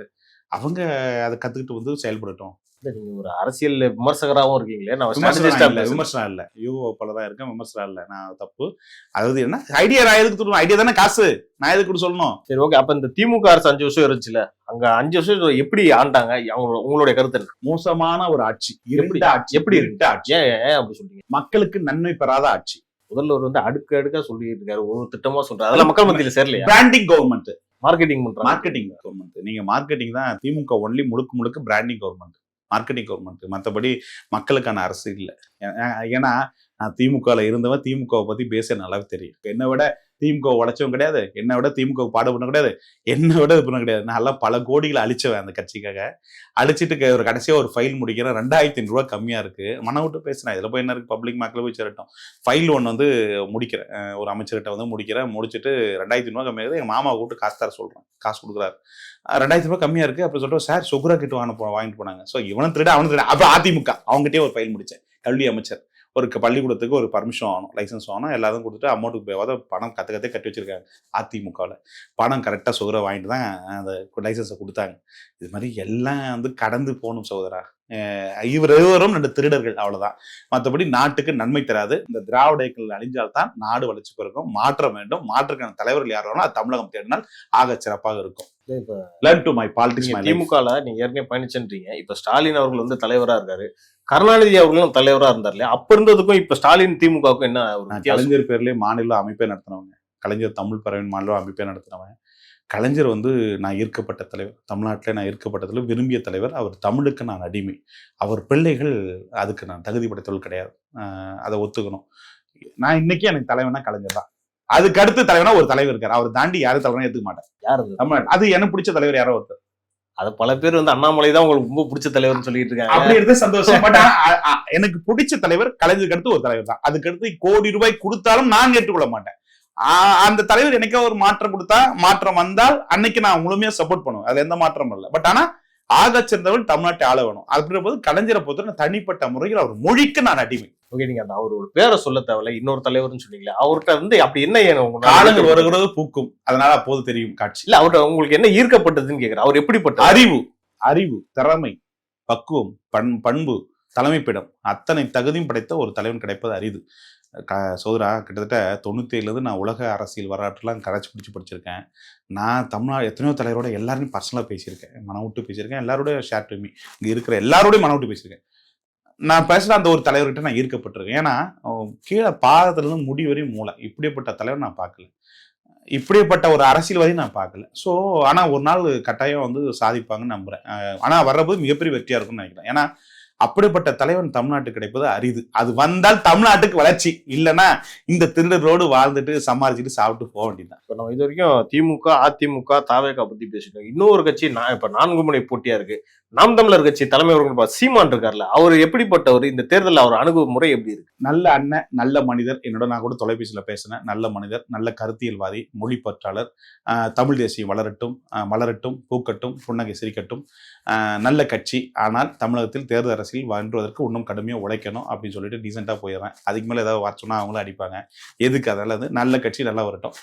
அவங்க அதை கத்துக்கிட்டு வந்து செயல்படட்டும். நீங்க ஒரு அரசியல் விமர்சகராகவும் இருக்கீங்களே, நான் விமர்சனம் இல்ல, யோகா பலரா இருக்கேன், விமர்சனம் இல்ல. நான் தப்பு. அதாவது என்ன ஐடியா, நான் எதுக்கு சொல்லணும்? ஐடியா தானே காசு, நான் எதுக்கு சொல்லணும்? சரி ஓகே. அப்ப இந்த திமுக அரசு 5 வருஷம் இருந்துச்சுல, அங்க 5 வருஷம் எப்படி ஆண்டாங்க? உங்களுடைய கருத்து? மோசமான ஒரு ஆட்சி, எப்படி இருந்த ஆட்சி? ஏன் அப்படி சொல்றீங்க? மக்களுக்கு நன்மை பெறாத ஆட்சி. முதல்வர் வந்து அடுக்கா சொல்லிட்டு இருக்காரு, ஒரு திட்டமா சொல்றாரு, அதெல்லாம் மக்கள் மத்தியில சேரலையா? பிராண்டிங் கவர்மெண்ட், மார்க்கெட்டிங் பண்றாங்க. Marketing government. நீங்க மார்க்கெட்டிங் தான். திமுக ஒன்லி முழுக்க பிராண்டிங் கவர்மெண்ட், மார்க்கெட்டிங் கவர்மெண்ட். மற்றபடி மக்களுக்கான அரசு இல்லை. ஏன்னா நான் திமுகல இருந்தவன், திமுகவை பத்தி பேச நல்லாவே தெரியும். என்னை விட திமுக உடைச்சவன் கிடையாது, என்னை விட திமுக பாடுபண்ண கிடையாது, என்னை விட இது பண்ண கிடையாது. நான் எல்லாம் பல கோடிகளை அழிச்சவன் அந்த கட்சிக்காக. அழிச்சிட்டு ஒரு கடைசியா ஒரு ஃபைல் முடிக்கிறேன், 2500 ரூபா கம்மியா இருக்கு, மன விட்டு பேசினேன். இதுல போய் என்ன இருக்கு, பப்ளிக் மேக்ல போய் சேரட்டும். ஃபைல் ஒன்று வந்து முடிக்கிறேன், ஒரு அமைச்சர்கிட்ட வந்து முடிச்சுட்டு 2500 ரூபா கம்மியாக இருக்குது. எங்க மாமா கூப்பிட்டு காசு தர சொல்றேன், காசு கொடுக்குறாரு. 2000 ரூபாய் கம்மியா இருக்கு அப்படி சொல்லிட்டு சார் சுகுரா கிட்ட வாங்கிட்டு போனாங்க. ஸோ இவனும் திருட அவனும் திருட. அப்ப அதிமுக அவங்ககிட்டயே ஒரு ஃபைல் முடிச்சேன். கல்வி அமைச்சர் ஒரு பள்ளிக்கூடத்துக்கு ஒரு பர்மிஷன் ஆகணும், லைசன்ஸ் ஆகணும், எல்லாரும் கொடுத்துட்டு அமௌண்ட்டுக்கு போய் பணம் கட்டி வச்சிருக்காங்க. அதிமுகவில் பணம் கரெக்டாக சுகரை வாங்கிட்டு தான் அந்த லைசன்ஸை கொடுத்தாங்க. இது மாதிரி எல்லாம் வந்து கடந்து போகணும் சகோதரா. இவரும் 2 திருடர்கள், அவ்வளவுதான். மற்றபடி நாட்டுக்கு நன்மை தராது. இந்த திராவிட இயக்கங்கள் அழிஞ்சால்தான் நாடு வளர்ச்சி பெருக்கும், மாற்றம் வேண்டும். மாற்றுக்கான தலைவர்கள் யார் வேணும், அது தமிழகம் தேடினால் ஆக சிறப்பாக இருக்கும். திமுக நீங்க ஏற்கனவே பயணிச்சுன்றீங்க. இப்ப ஸ்டாலின் அவர்கள் வந்து தலைவரா இருக்காரு, கருணாநிதி அவர்களும் தலைவரா இருந்தார் இல்லையா? அப்ப இருந்ததுக்கும் இப்ப ஸ்டாலின் திமுகவுக்கும் என்ன? கலைஞர் பேர்லயே மாநில அமைப்பை நடத்தினவங்க, கலைஞர் தமிழ் பறவையின் மாநில அமைப்பை நடத்தினவங்க. கலைஞர் வந்து நான் ஈர்க்கப்பட்ட தலைவர், தமிழ்நாட்டில் நான் ஈர்க்கப்பட்ட தலைவர், விரும்பிய தலைவர். அவர் தமிழுக்கு நான் அடிமை, அவர் பிள்ளைகள் அதுக்கு நான் தகுதி படைத்தவர்கள் கிடையாது. அதை ஒத்துக்கணும். நான் இன்னைக்கு எனக்கு தலைவனா கலைஞர் தான். அதுக்கு அடுத்து தலைவனா ஒரு தலைவர் இருக்காரு, அவர் தாண்டி யாரும் தலைவனா ஏத்துக்க மாட்டேன். யாரு தமிழ்நாடு அது எனக்கு பிடிச்ச தலைவர் யாரோ ஒருத்தர். அது பல பேர் வந்து அண்ணாமலை தான் உங்களுக்கு ரொம்ப பிடிச்ச தலைவர்னு சொல்லிட்டு இருக்காங்க. அப்படி இருந்து சந்தோஷம். பட் எனக்கு பிடிச்ச தலைவர் கலைஞருக்கு அடுத்து ஒரு தலைவர் தான். அதுக்கு அடுத்து கோடி ரூபாய் கொடுத்தாலும் நான் ஏற்றுக்கொள்ள மாட்டேன். அந்த தலைவர் எனக்கே ஒரு மாற்றம் கொடுத்தா, மாற்றம் வந்தால் அன்னைக்கு நான் முழுமையா சப்போர்ட் பண்ணுவேன். அதுல எந்த மாற்றமும் இல்லை. பட் ஆனா ஆக சிறந்தவள் தமிழ்நாட்டை ஆள வேணும். அப்படின்ற போது கலைஞரை பொறுத்த தனிப்பட்ட முறையில் அவர் மொழிக்கு நான் அடிமை. ஓகே, நீங்க அந்த அவரோட பேரை சொல்ல தேவையில்ல, இன்னொரு தலைவர்னு சொன்னீங்களே, அவர்கிட்ட வந்து அப்படி என்ன காலங்கள் வருகிறது பூக்கும், அதனால அப்போது தெரியும் காட்சி. இல்ல, அவர்கிட்ட உங்களுக்கு என்ன ஈர்க்கப்பட்டதுன்னு கேக்குறேன். அவர் எப்படிப்பட்ட அறிவு, திறமை, பக்குவம், பண்பு, தலைமைப்பிடம் அத்தனை தகுதியும் படைத்த ஒரு தலைவன் கிடைப்பது அரிது. சோதரா கிட்டத்தட்ட 97 நான் உலக அரசியல் வரலாற்றுலாம் கரைச்சி பிடிச்சி படிச்சிருக்கேன். நான் தமிழ்நாடு எத்தனையோ தலைவரோட எல்லாரையும் பர்சனலாக பேசியிருக்கேன், மனம் விட்டு பேசியிருக்கேன், எல்லாரோட ஷேர் பண்ணி இங்கே இருக்கிற எல்லாரோடையும் மனம் விட்டு பேசியிருக்கேன். நான் பேசுகிற அந்த ஒரு தலைவர்கிட்ட நான் ஈர்க்கப்பட்டிருக்கேன். ஏன்னா கீழே பாதத்துலேருந்து முடி வரையும் மூளை, இப்படிப்பட்ட தலைவர் நான் பார்க்கல, இப்படிப்பட்ட ஒரு அரசியல்வாதியும் நான் பார்க்கல. ஸோ ஆனால் ஒரு நாள் கட்டாயம் வந்து சாதிப்பாங்கன்னு நம்புகிறேன். ஆனால் வர்றபோது மிகப்பெரிய வெற்றியாக இருக்கும்னு நினைக்கிறேன். ஏன்னா அப்படிப்பட்ட தலைவன் தமிழ்நாட்டுக்கு கிடைப்பது அரிது. அது வந்தால் தமிழ்நாட்டுக்கு வளர்ச்சி, இல்லைன்னா இந்த திருடரோடு வாழ்ந்துட்டு சமாளிச்சுட்டு சாப்பிட்டு போக வேண்டியதுதான். இப்போ நம்ம இது வரைக்கும் திமுக, அதிமுக, தாவேகா பத்தி பேசிட்டோம். இன்னொரு கட்சி இப்ப 4 முனை போட்டியா இருக்கு. நாம் தமிழர் கட்சி தலைமை சீமான் இருக்கார்ல, அவர் எப்படிப்பட்டவர்? இந்த தேர்தலில் அவர் அணுகுமுறை எப்படி இருக்கு? நல்ல அண்ணன், நல்ல மனிதர். என்னோட நான் கூட தொலைபேசியில் பேசினேன். நல்ல மனிதர், நல்ல கருத்தியல்வாதி, மொழி பற்றாளர். தமிழ் தேசியம் வளரட்டும், மலரட்டும், பூக்கட்டும், புன்னகை சிரிக்கட்டும். நல்ல கட்சி. ஆனால் தமிழகத்தில் தேர்தல் அரசியல் வென்றுவதற்கு இன்னும் கடுமையாக உழைக்கணும் அப்படின்னு சொல்லிட்டு டீசெண்டாக போயிடுறேன். அதுக்கு மேலே ஏதாவது வாட்சோன்னா அவங்களும் அடிப்பாங்க. எதுக்கு? அதனால நல்ல கட்சி நல்லா வரட்டும்.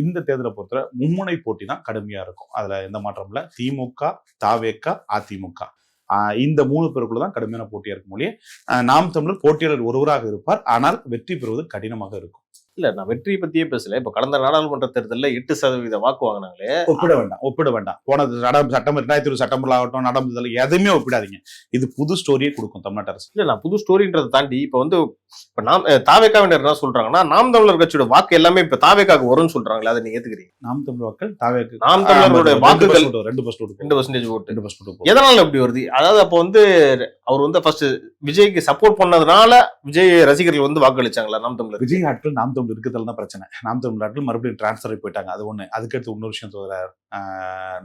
இந்த தேர்தலை பொறுத்தவரை மும்முனை போட்டி தான் கடுமையா இருக்கும். அதுல எந்த மாற்றம் இல்லை. திமுக, தாவேகா, அதிமுக இந்த 3 பேருக்குள்ள தான் கடுமையான போட்டியா இருக்கும். மொழியே நாம் தமிழர் போட்டியாளர் ஒருவராக இருப்பார். ஆனால் வெற்றி பெறுவது கடினமாக இருக்கும். இல்ல, நான் வெற்றியை பத்தியே பேசல. இப்ப கடந்த நாடாளுமன்ற தேர்தலில் 8% வாக்கு வாங்கினாங்களே, ஒப்பிட வேண்டாம். போனது சட்டம் 2020 சட்டமன்ற ஆகட்டும், நடந்ததில் எதுவுமே ஒப்பிடாதீங்க. இது புது ஸ்டோரியே கொடுக்கும் தமிழ்நாட்டு அரசு. இல்ல, நான் புது ஸ்டோரின்றதை தாண்டி இப்ப வந்து தாவேகாவினர் என்ன சொல்றாங்கன்னா, நாம் தமிழர் கட்சியோட வாக்கு எல்லாமே இப்ப தாவேகாவுக்கு வரும்னு சொல்றாங்களே, அதை நீங்க ஏத்துக்கிறீங்க? நாம் தமிழர் வாக்கள் தாவேக்கு, நாம் தமிழருடைய வாக்குகள் 2% ஓட்டு. எதனால எப்படி வருது? அதாவது அப்போ வந்து அவர் வந்து ஃபர்ஸ்ட் விஜய்க்கு சப்போர்ட் பண்ணதுனால விஜய் ரசிகர்கள் வந்து வாக்களிச்சாங்களா நாம் தமிழர்? விஜய் ஆட்கள் நாம் தமிழ் இருக்கிறதுல தான் பிரச்சனை. நாம் தமிழ் ஆட்கள் மறுபடியும் டிரான்ஸ்ஃபர் ஆகி போயிட்டாங்க. அது ஒண்ணு. அதுக்கடுத்து இன்னொரு விஷயம் சொல்றாரு.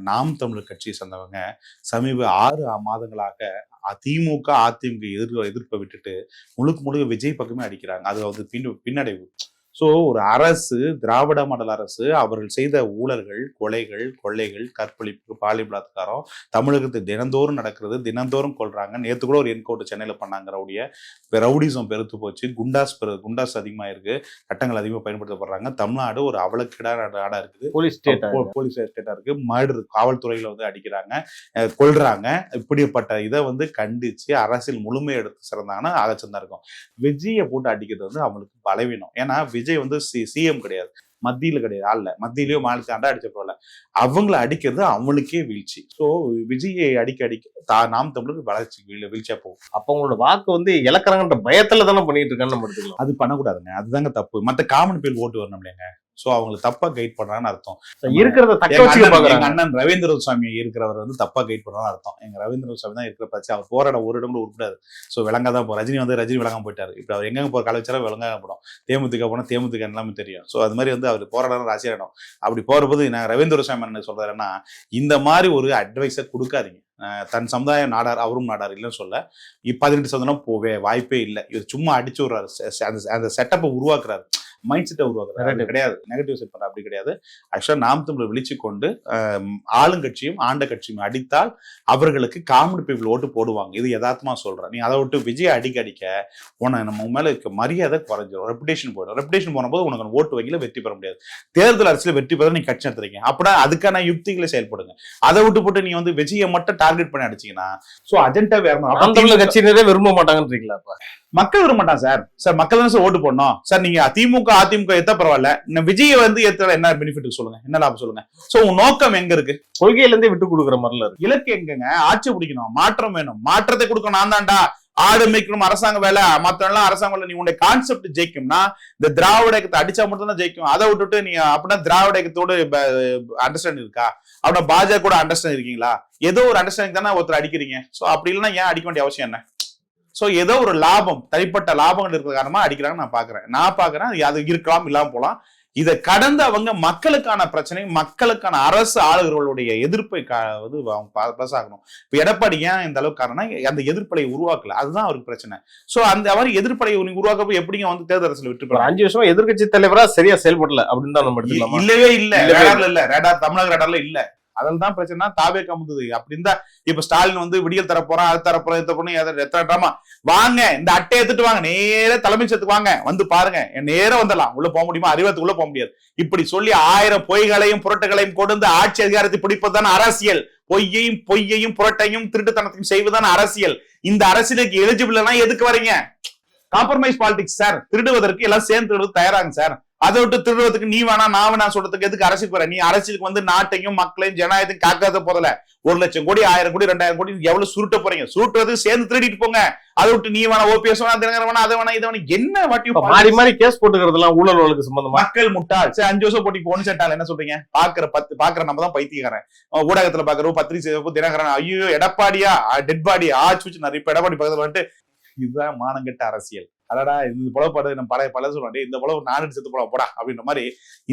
நாம் தமிழர் கட்சியை சேர்ந்தவங்க சமீப 6 மாதங்களாக திமுக, அதிமுக எதிர்ப்பை விட்டுட்டு முழுக்க விஜய் பக்கமே அடிக்கிறாங்க. அது வந்து பின்னடைவு. ஸோ ஒரு அரசு, திராவிட மாடல் அரசு, அவர்கள் செய்த ஊழல்கள், கொலைகள், கொள்ளைகள், கற்பழிப்பு, பாலியல் பலாத்காரம் தமிழகத்தில் தினந்தோறும் நடக்கிறது. தினந்தோறும் கொள்றாங்க. நேற்று கூட ஒரு என்கவுண்டர் சென்னையில் பண்ணாங்க. ரவுடிசம் பெருத்து போச்சு. குண்டாஸ் அதிகமாக இருக்கு. சட்டங்கள் அதிகமாக பயன்படுத்தப்படுறாங்க. தமிழ்நாடு ஒரு அவலக்கீடான நாடா இருக்குது. போலீஸ் ஸ்டேட்டா இருக்கு. மர்டர், காவல்துறையில வந்து அடிக்கிறாங்க, கொல்றாங்க. இப்படிப்பட்ட இதை வந்து கண்டிச்சு அரசியல் முழுமையை எடுத்து சிறந்தாங்கன்னா ஆலோசனை இருக்கும். விஜயை போட்டு அடிக்கிறது வந்து அவங்களுக்கு பலவீனம். ஏன்னா விஜய் வந்து சிஎம் கிடையாது, மத்தியில கிடையாது, ஆள்ல மத்தியிலயோ மாநிலத்தை அடிச்ச போல அவங்கள அடிக்கிறது அவங்களுக்கே வீழ்ச்சி. ஸோ விஜயை அடிக்க நாம் தமிழுக்கு வளர்ச்சி வீழ்ச்சியா போகும். அப்ப உங்களோட வாக்கு வந்து இலக்கறங்கன்ற பயத்துல தானே பண்ணிட்டு இருக்கான்னு நம்ம எடுத்துக்கலாம். அது பண்ணக்கூடாதுங்க. அதுதாங்க தப்பு. மற்ற காமன் பேர் ஓட்டு வரணும் இல்லையாங்க. சோ அவங்களை தப்பா கைட் பண்றான்னு அர்த்தம். இருக்கிறத எங்க அண்ணன் ரவீந்திர சுவாமி இருக்கிறவர் வந்து தப்பா கைட் பண்றான்னு அர்த்தம். எங்க ரவீந்திர சுவாமி தான் இருக்கிற பச்சு. அவர் போராட ஒரு இடம் கூட உருப்படாது. சோ விளங்காதான் போ. ரஜினி விளங்காம போயிட்டாரு. இப்ப அவர் எங்க போற கால வச்சாலும் விளங்காம போடும். தேமுதிக போனா தேமுதிக எல்லாமே தெரியும். சோ அது மாதிரி வந்து அவர் போராட ராசியா இடம். அப்படி போறபோது நான் ரவீந்திர சுவாமி என்ன சொல்றாருன்னா, இந்த மாதிரி ஒரு அட்வைஸை கொடுக்காதீங்க. தன் சமுதாயம் நாடார், அவரும் நாடார் இல்லைன்னு சொல்ல. 18% போவே வாய்ப்பே இல்லை. இவர் சும்மா அடிச்சு விடுறாரு. அந்த செட்டப்பை உருவாக்குறாரு, மைண்ட் செட்டை உருவாக்குறாரு. கிடையாது நெகட்டிவ் செட் பண்ண, அப்படி கிடையாது. ஆக்சுவலா நாம் தமிழர் விழிச்சு கொண்டு ஆளுங்கட்சியும் ஆண்ட கட்சியும் அடித்தால் அவர்களுக்கு காமெடி பீப்புள் ஓட்டு போடுவாங்க. இது யதார்த்தமா சொல்றேன். நீ அதை விட்டு விஜய் அடிக்க உன நம்ம மேல இருக்க மரியாதை குறைஞ்சிடும், ரெப்புடேஷன் போயிடும். ரெப்புடேஷன் போனபோது உனக்கு ஓட்டு வகையில வெற்றி பெற முடியாது. தேர்தல் அரசியல வெற்றி பெற நீ கட்சி நடத்துறீங்க அப்படின்னா அதுக்கான யுக்திகளை செயல்படுங்க. அதை விட்டு போட்டு நீ வந்து விஜயை மட்டும் டார்கெட் பண்ணி அடிச்சீங்கன்னா சோ அஜெண்டா வேற கட்சியினரே விரும்ப மாட்டாங்கன்றீங்களா? மக்கள் விரும்ப மாட்டான் சார். மக்கள் தான் சார் ஓட்டு போடணும் சார். நீங்க திமுக, அதிமுக எத்த பரவாயில்ல, விஜய் வந்து எத்தனை என்ன பெனிஃபிட் சொல்லுங்க, என்ன லாபம் சொல்லுங்க. சோ உங்க நோக்கம் எங்க இருக்கு? கொள்கையில இருந்தே விட்டு கொடுக்குற மாதிரில இருக்கு. இலக்கு எங்கங்க? ஆட்சி பிடிக்கணும், மாற்றம் வேணும். மாற்றத்தை கொடுக்கணும். நான் தான்டா ஆடு மேய்க்கணும் அரசாங்க வேலை, மத்த எல்லாம் அரசாங்க வேலை. நீ உன்னுடைய கான்செப்ட் ஜெயிக்கும்னா இந்த திராவிட இயக்கத்தை அடிச்சா மட்டும் தான் ஜெயிக்கும். அதை விட்டுட்டு நீ அப்படின்னா திராவிட இயக்கத்தோடு அண்டர்ஸ்டாண்டிங் இருக்கா? அப்படின்னா பாஜக கூட அண்டர்ஸ்டாண்ட் இருக்கீங்களா? ஏதோ ஒரு அண்டர்ஸ்டாண்டிங் தானே ஒருத்தர் அடிக்கிறீங்க. சோ அப்படி இல்லைன்னா ஏன் அடிக்க வேண்டிய அவசியம் என்ன? சோ ஏதோ ஒரு லாபம், தனிப்பட்ட லாபங்கள் இருக்கிற காரணமா அடிக்கிறாங்க. நான் பாக்குறேன் அது இருக்கலாம், இல்லாம போலாம். இதை கடந்து அவங்க மக்களுக்கான பிரச்சனை, மக்களுக்கான அரசு ஆளுநர்களுடைய எதிர்ப்பை வந்து பிளஸ் ஆகணும். இப்ப எடப்பாடி ஏன் இந்த அளவுக்கு காரணம், அந்த எதிர்ப்பலை உருவாக்கல, அதுதான் அவருக்கு பிரச்சனை. சோ அந்த மாதிரி எதிர்ப்பலை உருவாக்கப்போ எப்படிங்க வந்து தேர்தல் அரசியல் விட்டு 5 வருஷமா எதிர்கட்சி தலைவரா சரியா செயல்படல அப்படின்னு தான் நம்ம எடுத்துக்கலாம். இல்லவே இல்ல. ரேடார்ல இல்ல, ரேடார் தமிழக ரேடார்ல இல்ல. அதில் தான் பிரச்சனை. தாவே கமுந்தது அப்படி இருந்தா இப்ப ஸ்டாலின் வந்து விடியல் தரப்போறான், அது தரப்போறோம், இது தரப்போறோம், எத்தனை ட்ராமா. வாங்க இந்த அட்டையை எடுத்துட்டு வாங்க, நேர தலைமைச் செயலகத்துக்கு வாங்க, வந்து பாருங்க, நேரம் வந்துடலாம். உள்ள போக முடியுமா? அறிவத்துக்குள்ள போக முடியாது. இப்படி சொல்லி 1000 பொய்களையும் புரட்டுகளையும் கொடுத்து ஆட்சி அதிகாரத்தை பிடிப்பதுதான் அரசியல். பொய்யையும் புரட்டையும் திருட்டுத்தனத்தையும் செய்வதுதான் அரசியல். இந்த அரசியலுக்கு எலிஜிபிள்னா எதுக்கு வரீங்க? Compromise politics sir. திருடுவதற்கு எல்லாம் சேர்ந்து திருடுவது தயாராங்க சார். அதை விட்டு திருடுவதற்கு நீ வேணா நான் வேணா சொல்றதுக்கு எதுக்கு அரசியல் போற? நீ அரசியலுக்கு வந்து நாட்டையும் மக்களையும் ஜனநாயகத்தையும் காக்காத போதல. 1 லட்சம் கோடி 1000 கோடி 2000 கோடி எவ்வளவு சுருட்ட போறீங்க? சுருட்டுறது சேர்ந்து திருடிட்டு போங்க. அதை விட்டு நீ வேணா ஓபிஎஸ் வேணா தினகரன் வேணா அதை வேணா இதை வேணா என்ன வாட்டி மாறி மாறி கேஸ் போட்டுக்கிறதுலாம் ஊழல் வழக்கு சம்பந்தமா. மக்கள் முட்டாள். சரி 5 வருஷம் போட்டி ஒன்னு செட்டால என்ன சொல்றீங்க? பாக்குற நம்ம தான் பைத்தியக்காரன். ஊடகத்துல பாக்குறோம், பத்திரிகை தினகரன் ஐயோ எடப்பாடியா டெட் பாடியா ஆச்சு நிறைய. இப்ப எடப்பாடி பக்கத்துல வந்துட்டு இதுதான் மானங்கெட்ட அரசியல். அடடா இது புலப்பாடு நம்ம பல சொல்லுவாங்க, இந்த புலவு நாடு செத்து போடா அப்படின்ற மாதிரி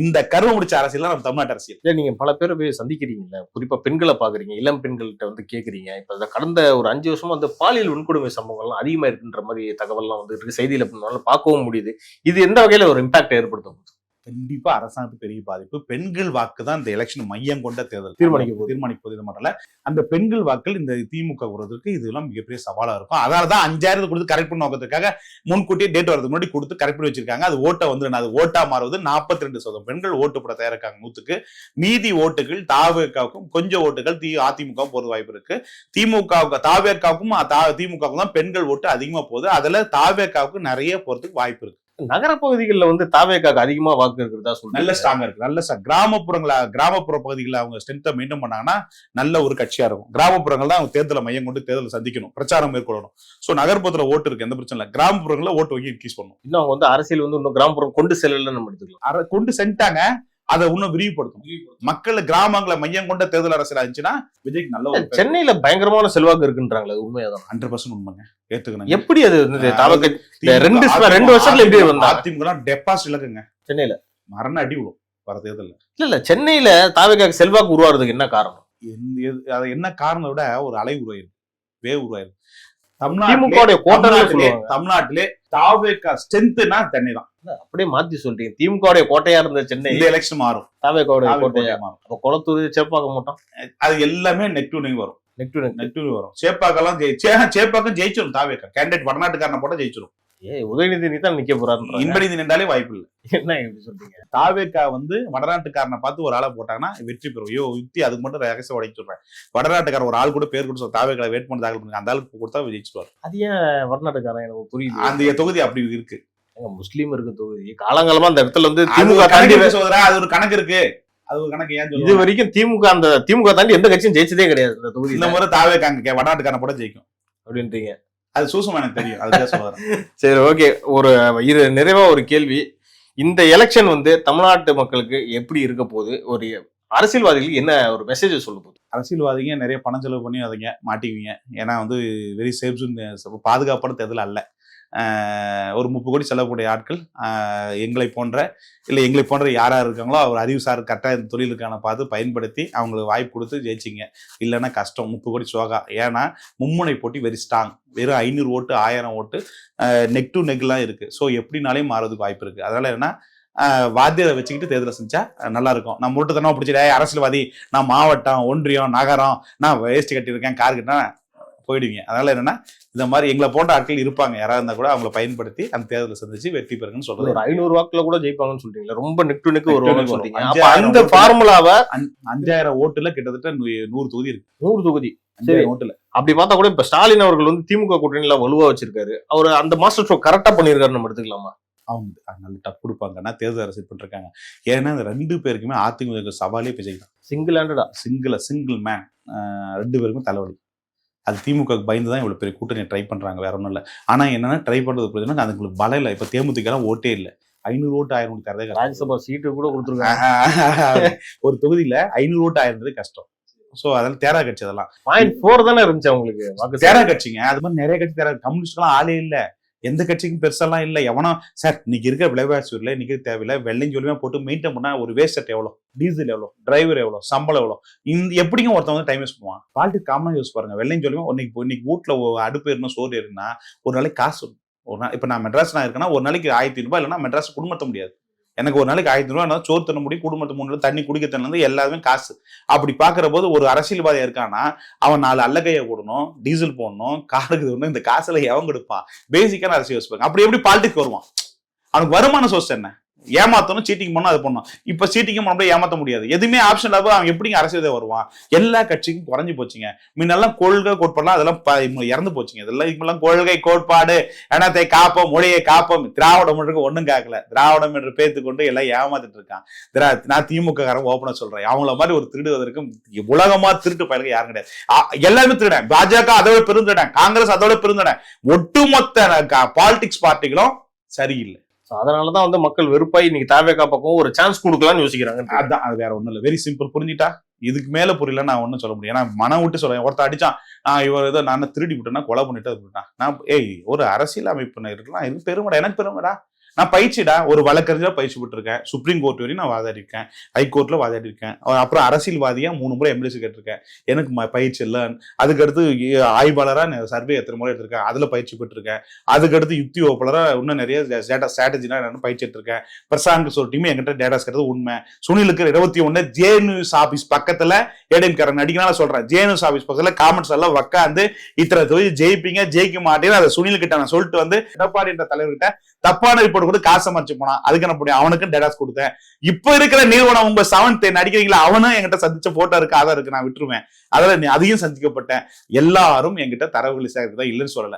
இந்த கருவ முடிச்ச அரசியல் தான் நம்ம தமிழ்நாட்டு அரசியல். நீங்க பல பேரை போய் சந்திக்கிறீங்கல்ல, குறிப்பா பெண்களை பாக்குறீங்க, இளம் பெண்கள்கிட்ட வந்து கேக்குறீங்க. இப்ப கடந்த ஒரு 5 வருஷமா அந்த பாலியல் வன்கொடுமை சம்பவங்கள்லாம் அதிகமா இருக்குன்ற மாதிரி தகவல்லாம் வந்து இருக்கு, செய்தியில பார்க்கவும் முடியுது. இது எந்த வகையில ஒரு இம்பாக்ட் ஏற்படுத்தும்? கண்டிப்பா அரசாங்கத்துக்கு பெரிய பாதிப்பு. பெண்கள் வாக்கு தான் இந்த எலெக்ஷன் மையம் கொண்ட தேர்தல் தீர்மானிப்பது. இது மட்டும் இல்ல, அந்த பெண்கள் வாக்கள் இந்த திமுக வருவதற்கு இதெல்லாம் மிகப்பெரிய சவாலா இருக்கும். அதனாலதான் 5000 கொடுத்து கரெக்ட் பண்ண நோக்கத்துக்காக முன்கூட்டியே டேட் வரதுக்கு முன்னாடி கொடுத்து கரெக்ட் பண்ணி வச்சிருக்காங்க. அது ஓட்டை வந்து அது ஓட்டா மாறுவது 42% பெண்கள் ஓட்டு போட தயாரிக்காங்க 100க்கு. மீதி ஓட்டுகள் தாவேக்காவுக்கும் கொஞ்சம் ஓட்டுகள் அதிமுகவும் போறது வாய்ப்பு இருக்கு. திமுகவுக்கு தாவேக்காவுக்கும் திமுகவுக்கும் தான் பெண்கள் ஓட்டு அதிகமா போகுது. அதுல தாவேக்காவுக்கு நிறைய போறதுக்கு வாய்ப்பு இருக்கு. நகர பகுதிகளில் வந்து தாவேக்காக்கு அதிகமா வாக்கு இருக்கிறதா சொல்லி நல்ல ஸ்ட்ராங்கா இருக்கு. நல்ல கிராமப்புற பகுதிகளில் அவங்க ஸ்ட்ரென்த்தை மெயின்டைன் பண்ணாங்கன்னா நல்ல ஒரு கட்சியா இருக்கும். கிராமப்புறங்கள் தான் அவங்க தேர்தலை மையம் கொண்டு தேர்தலை சந்திக்கணும், பிரச்சாரம் மேற்கொள்ளணும். சோ நகர்ப்புறத்துல ஓட்டு இருக்கு, எந்த பிரச்சனை இல்லை. கிராமப்புறங்களில் ஓட்டு வங்கி இன்க்ரீஸ் பண்ணணும். இன்னும் அவங்க வந்து அரசியல் வந்து இன்னும் கிராமப்புறம் கொண்டு செல்லல நம்ம எடுத்துக்கலாம். கொண்டு சென்றாங்க, அதை இன்னும் விரிவுபடுத்தணும். மக்கள் கிராமங்களை மையம் கொண்ட தேர்தல் அரசியல் இருந்துச்சுன்னா விஜய்க்கு நல்ல ஒரு சென்னையில பயங்கரமான செல்வாக்கு இருக்குன்றாங்களே, உண்மையாதான்? 100% உண்மைங்க, ஏத்துக்கணும். எப்படி அது 2 வருஷத்துல எப்படி வந்தா? அதிமுக டெபாசிட் இலக்குங்க சென்னையில மரண அடி விடும் வர தேர்தல். இல்ல சென்னையில தாவேக்காக்கு செல்வாக்கு உருவாறதுக்கு என்ன காரணம்? அது என்ன காரணம் விட ஒரு அலை உருவாயிருக்கு, வேவ் உருவாயிருக்கு. தமிழ்நாட்டிலே தாவேக்கா ஸ்ட்ரென்த்னா சென்னை தான். அப்படியே மாத்தி சொல்றீங்க. திமுக கோட்டையா இருந்த சென்னை இந்த எலெக்ஷன் மாறும், தாவேக்காவுடைய கோட்டையா மாறும். அப்ப குளத்தூர் சேப்பாக்க மாட்டோம், அது எல்லாமே நெக் டு நெக் வரும். சேப்பாக்கெல்லாம் சேப்பாக்கம் ஜெயிச்சிடும். தாவேக்கா கேண்டிடேட் வடநாட்டுக்காரனை போட்டா ஜெயிச்சிடும். உதயநிதி தான் நிக்க போறாரு. இன்பநிதி நின்றாலே வாய்ப்பு இல்லை. என்ன எப்படி சொல்றீங்க? தாவேக்கா வந்து வடநாட்டுக்காரனை பார்த்து ஒரு ஆளை போட்டாங்கன்னா வெற்றி பெறும். யுக்தி அதுக்கு மட்டும் ரகசியம் உடைக்க சொல்றேன். வடநாட்டுக்காரன் ஒரு ஆள் கூட பேர் கொடுத்து தாவேக்கா வெயிட் பண்ணி தாக்கல் பண்ணி அந்த ஆளுக்கு கொடுத்தா ஜெயிச்சுவார். அது ஏன் வடநாட்டுக்காரன்? எனக்கு புரியுது. அந்த தொகுதி அப்படி இருக்கு, முஸ்லீம் இருக்கு தொகுதி. காலங்காலமா அந்த இடத்துல வந்து திமுக தாண்டி அது ஒரு கணக்கு இருக்கு. அது ஒரு கணக்கு. ஏன் இது வரைக்கும் திமுக தாண்டி எந்த கட்சியும் ஜெயிச்சதே கிடையாது இந்த தொகுதி. இந்த முறை தாவேக்கா வடநாட்டுக்காரன் போட ஜெயிக்கும் அப்படின்றீங்க? அது சூசமா எனக்கு தெரியும், அதுதான் சொல்றேன். சரி, ஓகே. இது நிறைவா ஒரு கேள்வி. இந்த எலெக்ஷன் வந்து தமிழ்நாட்டு மக்களுக்கு எப்படி இருக்க போகுது? ஒரு அரசியல்வாதிகளுக்கு என்ன ஒரு மெசேஜ் சொல்ல போகுது? அரசியல்வாதிங்க நிறைய பணம் செலவு பண்ணி அதுங்க மாட்டிக்குவீங்க. ஏன்னா வந்து வெரி சேஃப் ஜோன், பாதுகாப்பான தேர்தல் அல்ல. ஒரு 30 கோடி செலவுக்கூடிய ஆட்கள் எங்களை போன்ற யாரா இருக்காங்களோ அவர் அறிவுசார் கரெக்டாக இந்த தொழிலுக்கான பார்த்து பயன்படுத்தி அவங்களுக்கு வாய்ப்பு கொடுத்து ஜெயிச்சிங்க. இல்லைன்னா கஷ்டம். 30 கோடி சோகா. ஏன்னா மும்முனை போட்டி வெரி ஸ்ட்ராங். வெறும் 500 ஓட்டு 1000 ஓட்டு நெக் டு நெக்லாம் இருக்கு. ஸோ எப்படினாலையும் மாறதுக்கு வாய்ப்பு இருக்கு. அதனால என்ன வாத்தியத்தை வச்சுக்கிட்டு தேர்தலை செஞ்சா நல்லா இருக்கும். நான் முட்டுத்தனமா பிடிச்சிட அரசியல்வாதி, நான் மாவட்டம், ஒன்றியம், நகரம், நான் வேஸ்ட் கட்டியிருக்கேன், கார் கட்டினா போயிடுவீங்க. அதனால என்னன்னா இந்த மாதிரி எங்களை போன்ற ஆட்கள் இருப்பாங்க, யாராவது இருந்தா கூட அவங்களை பயன்படுத்தி அந்த தேர்தலை சந்திச்சு வெற்றி பெறுங்கன்னு சொல்றது. ஒரு 500 வாக்குல கூட ஜெயிப்பாங்கன்னு சொல்றீங்க. ரொம்ப நெக் டு நெக் வருவாங்கன்னு சொல்றீங்க. அந்த ஃபார்முலாவை 5000 ஓட்டுல கிட்டத்தட்ட 100 தொகுதி இருக்கு. 100 தொகுதி 5000 ஓட்டுல. அப்படி பார்த்தா கூட இப்ப ஸ்டாலின் அவர்கள் வந்து திமுக கூட்டணியில வலுவா வச்சிருக்காரு. அவர் அந்த மாஸ்டர் ஷோ கரெக்டா பண்ணிருக்காரு, நம்ம எடுத்துக்கலாமா? அவங்க நல்ல டப் கொடுப்பாங்கன்னா தேர்தல் அரசியல் பண்ணிருக்காங்க. ஏன்னா இந்த 2 பேருக்குமே அதிமுக சவாலே விஜய் தான். சிங்கிள் மேன் 2 பேருக்கும் தலைவலி. அது திமுக பயந்து தான் இவ்வளவு பெரிய கூட்டணி ட்ரை பண்றாங்க, வேற ஒன்றும் இல்லை. ஆனா என்னன்னா ட்ரை பண்றது பிரச்சனை அதுங்களுக்கு பலம் இல்லை. இப்ப தேமுதிக ஓட்டே இல்லை. 500 ஓட்டு 1000 ஓட்டு தரதே ராஜ்யசபா சீட்டு கூட கொடுத்துருக்காங்க. ஒரு தொகுதியில 500 ஓட்டு 1000 கஷ்டம். சோ அதெல்லாம் தேரா கட்சி, அதெல்லாம் 0.4 தானே இருந்துச்சு அவங்களுக்கு தேரா கட்சிங்க. அது மாதிரி நிறைய கட்சி தேரா. கம்யூனிஸ்ட்லாம் ஆளே இல்லை, எந்த கட்சிக்கும் பெருசெல்லாம் இல்லை. எவனோ சார் இன்னைக்கு இருக்கிற விலைவாசி இல்லை, இன்னைக்கு தேவையில்லை, வெள்ளையும் சொல்லியுமே போட்டு மெயின்டைன் பண்ணா ஒரு வேஸ்ட் எவ்வளோ, டீசல் எவ்வளோ, டிரைவர் எவ்வளோ, சம்பளம் எவ்வளோ, எப்படியும் ஒருத்தன் வந்து டைம் வேஸ்ட் பண்ணுவான். பாலிட்டி காமனா யூஸ் பாருங்க. வெள்ளையும் சொல்லியுமே இன்னைக்கு வீட்டுல அடுப்பு ஏறணும், சோறு ஏறுனா ஒரு நாளைக்கு காசு. ஒரு நாள் இப்ப நான் மெட்ராஸ் இருக்கேன்னா ஒரு நாளைக்கு 1500 ரூபாய் இல்லைன்னா மெட்ராஸ் குடும்பத்த முடியாது. எனக்கு ஒரு நாளைக்கு 1000 ரூபா சோறு தண்ண முடியும், குடும்பத்து 3 தண்ணி குடிக்க தண்ணி எல்லாமே காசு. அப்படி பாக்குற போது ஒரு அரசியல்வாதியா இருக்கானா அவன் 4 அல்லக்கைய போடணும், டீசல் போடணும், காருக்கு ஒண்ணு, இந்த காசுல எவன் கொடுப்பான்? பேசிக்கான அரசியல் யோசிப்பாங்க. அப்படி எப்படி பாலிடிக்ஸ் வருவான்? அவனுக்கு வருமான சோர்ஸ் என்ன? ஏமாத்தணும், சீட்டிங் பண்ணணும், அது பண்ணணும். இப்ப சீட்டிங் பண்ண ஏமாத்த முடியாது. எதுவுமே ஆப்ஷன் இல்லாம அவன் எப்படிங்க அரசியல் வருவான்? எல்லா கட்சிக்கும் குறைஞ்சு போச்சுங்க. முன்னெல்லாம் கொள்கை கோட்பாடுலாம் அதெல்லாம் இறந்து போச்சுங்க. இதெல்லாம் இப்பெல்லாம் கொள்கை கோட்பாடு, இனத்தை காப்போம், மொழியை காப்போம், திராவிடம் ஒண்ணும் கேட்கல. திராவிடம் என்று பேத்து கொண்டு எல்லாம் ஏமாத்திட்டு இருக்கான். நான் திமுக காரன் ஓப்பனா சொல்றேன், அவங்கள மாதிரி ஒரு திருடுவதற்கு உலகமா திருட்டு பயலுக்கு யாரும் கிடையாது. எல்லாருமே திருடன். பாஜக அதோட பெருந்துடன், காங்கிரஸ் அதோட பெருந்துடன், ஒட்டுமொத்த பாலிடிக்ஸ் பார்ட்டிகளும் சரியில்லை. அதனாலதான் வந்து மக்கள் வெறுப்பாய் இன்னைக்கு தாவேகா பக்கம் ஒரு சான்ஸ் கொடுக்கலாம்னு யோசிக்கிறாங்க. அதான், அது வேற ஒண்ணும் இல்ல. Very simple. புரிஞ்சுட்டா? இதுக்கு மேல புரியல நான் ஒன்னும் சொல்ல முடியும். ஏன்னா மனம் விட்டு சொல்றேன். ஒருத்தர் அடிச்சான், இவர் ஏதோ நான் திருடி விட்டேன்னா, கொலை பண்ணிட்டு விட்டான். நான் ஒரு அரசியல் அமைப்பு இருக்கலாம், இது பெருமைடா, எனக்கு பெருமைடா. நான் பயிற்சிடா, ஒரு வழக்கறிஞரா பயிற்சி விட்டுருக்கேன். சுப்ரீம் கோர்ட் வரையும் நான் வாதாடி இருக்கேன், ஹைகோர்ட்ல வாதாடி இருக்கேன். அப்புறம் அரசியல்வாதியா 3 முறை எம்எல்சி கேட்டிருக்கேன். எனக்கு பயிற்சி இல்லை. அதுக்கடுத்து ஆய்வாளரா சர்வே எத்தனை முறை எடுத்திருக்கேன், அதுல பயிற்சி பெற்றிருக்கேன். அதுக்கடுத்து யுக்தி வகுப்பாளரா இன்னும் நிறைய ஸ்ட்ராட்டஜிலாம் நான் பயிற்சி எடுத்திருக்கேன். பிரசாந்த் சொல்லிட்டுமே என்கிட்ட டேட்டாஸ் கிடையாது உண்மை. சுனிலுக்கு 21 ஜே நியூஸ் ஆபீஸ் பக்கத்துல ஏடிஎம்காரன் நடிக்கனால சொல்றேன், ஜே நியூஸ் ஆபீஸ் பக்கத்துல காமெண்ட்ஸ் எல்லாம் உட்காந்து இத்தனை தொகுதி ஜெயிப்பீங்க, ஜெயிக்க மாட்டேன்னு அதை சுனில் கிட்ட நான் சொல்லிட்டு வந்து எடப்பாடி என்ற தலைவர்கிட்ட தப்பான ரிப்போர்ட் கூட காசை மறைச்சு போனா. அதுக்கு என்ன பண்ணி அவனுக்கும் டேட்டாஸ் கொடுத்தேன். இப்ப இருக்கிற நிறுவனம் உங்க 7th நடிக்கிறீங்களா, அவனும் என்கிட்ட சந்திச்ச போட்டோ இருக்கு, ஆதார் இருக்கு, நான் விட்டுருவேன். அதில் அதையும் சந்திக்கப்பட்டேன். எல்லாரும் என்கிட்ட தரவுகள் சேர்க்கிறதா இல்லைன்னு சொல்லல.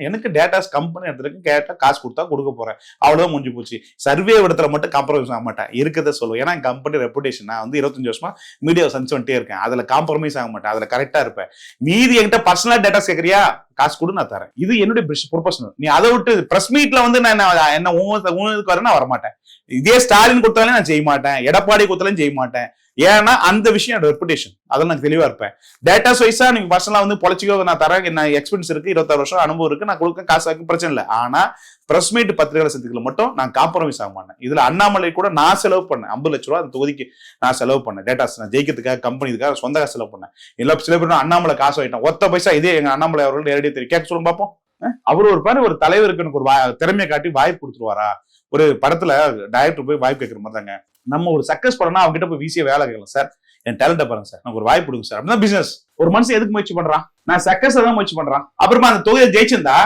எனக்கு டேட்டாஸ் கம்பெனி இடத்துக்கு கேட்டா காசு கொடுத்தா கொடுக்க போறேன், அவ்வளவுதான் முடிஞ்சு போச்சு. சர்வே இடத்துல மட்டும் காம்ப்ரமைஸ் ஆக மாட்டேன், இருக்கிறத சொல்லுவேன். ஏன்னா கம்பெனி ரெப்புடேஷன், நான் வந்து 25 வருஷமா மீடியாவை சந்திச்சு வந்துட்டே இருக்கேன். அதுல காம்ப்ரமைஸ் ஆக மாட்டேன், அதுல கரெக்டா இருப்பேன். மீதி என்கிட்ட பர்சனலா டேட்டாஸ் கேட்கறியா, காசு கொடு, நான் தரேன். இது என்னுடைய ப்ரொபஷனல். நீ அதை விட்டு பிரஸ் மீட்ல வந்து நான் என்ன உனக்கு வரேன், நான் வரமாட்டேன். இதே ஸ்டாலின் கொடுத்தாலும் நான் செய்ய மாட்டேன், எடப்பாடி கொடுத்தாலும் செய்ய மாட்டேன். ஏன்னா அந்த விஷயம் ரெப்புடேஷன், அதெல்லாம் நான் தெளிவா இருப்பேன். டேட்டாஸ் வைஸா நீங்க பர்சனலா வந்து பொழைச்சிக்கோ, நான் தரேன், நான் எக்ஸ்பீரியன்ஸ் இருக்கு, 26 வருஷம் அனுபவம் இருக்கு, நான் கொடுக்க காசு பிரச்சனை இல்லை. ஆனா பிரஸ் மீட் பத்திரிகை சந்திக்கல மட்டும் நான் காம்ப்ரமைஸ் ஆக மாட்டேன். இதுல அண்ணாமலை கூட நான் செலவு பண்ணேன் 50 லட்ச ரூபா அந்த தொகுதிக்கு நான் செலவு பண்ணேன். டேட்டாஸ் நான் ஜெயிக்கிறதுக்காக, கம்பெனிக்காக சொந்த காசு செலவு பண்ணேன். இல்ல சில பேர் அண்ணாமலை காசு ஆயிட்டான், ஒத்த பைசா. இதே எங்க அண்ணாமலை அவர்கள் நேரடியாக தெரியும், கேட்க சொல்லும் பார்ப்போம். அவர் ஒரு பேர் ஒரு தலைவருக்கு எனக்கு ஒரு திறமையை காட்டி வாய்ப்பு கொடுத்துருவாரா? ஒரு படத்துல டைரக்டர் போய் வாய்ப்பு கேட்கிற மாதிரி தாங்க. நம்ம ஒரு சக்சஸ் படம்னா அவங்க கிட்ட போய் வீசிய வேலை கேட்கலாம். சார் என் டேலண்ட பாருங்க சார், எனக்கு ஒரு வாய்ப்பு கொடுங்க சார். அப்படின்னா பிசினஸ். ஒரு மனுஷன் எதுக்கு முயற்சி பண்றான்? நான் சக்சஸ் தான் முயற்சி பண்றான். அப்புறமா அந்த தொகையை ஜெயிச்சிருந்தா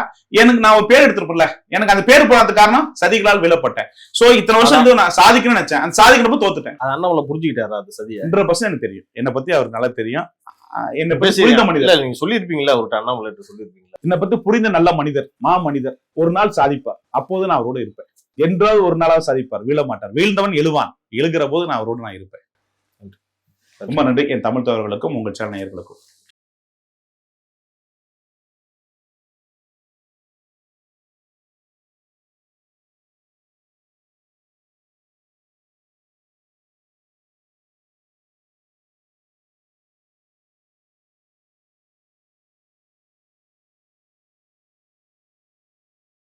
எனக்கு நான் ஒரு பேர் எடுத்துருப்பேன்ல. எனக்கு அந்த பேர் போனதுக்கு காரணம் சதிகளால் விழப்பட்டேன். சோ இத்தனை வருஷம் வந்து நான் சாதிக்கணும்னு நினைச்சேன், அந்த சாதிக்கிறப்ப தோத்துட்டேன். அது அண்ணாமலை புரிஞ்சுக்கிட்டாரா அது சதியை? 100% எனக்கு தெரியும். என்னை பத்தி அவருக்கு நல்லா தெரியும். என்ன பத்தி புரிந்த மனிதர். நீங்க சொல்லிருப்பீங்களா அவர்கிட்ட, அண்ணாமலை சொல்லிருப்பீங்களா? என்னை பத்தி புரிந்த நல்ல மனிதர், மனிதர். ஒரு நாள் சாதிப்பார், அப்போது நான் அவரோடு இருப்பேன். என்றாவது ஒரு நாளாவது சாதிப்பார், வீழ மாட்டார். வீழ்ந்தவன் எழுவான், எழுகிற போது நான் அவரோடு நான் இருப்பேன். ரொம்ப நன்றி என் தமிழ் தோழர்களுக்கும் உங்கள் சேனல் நேயர்களுக்கும்.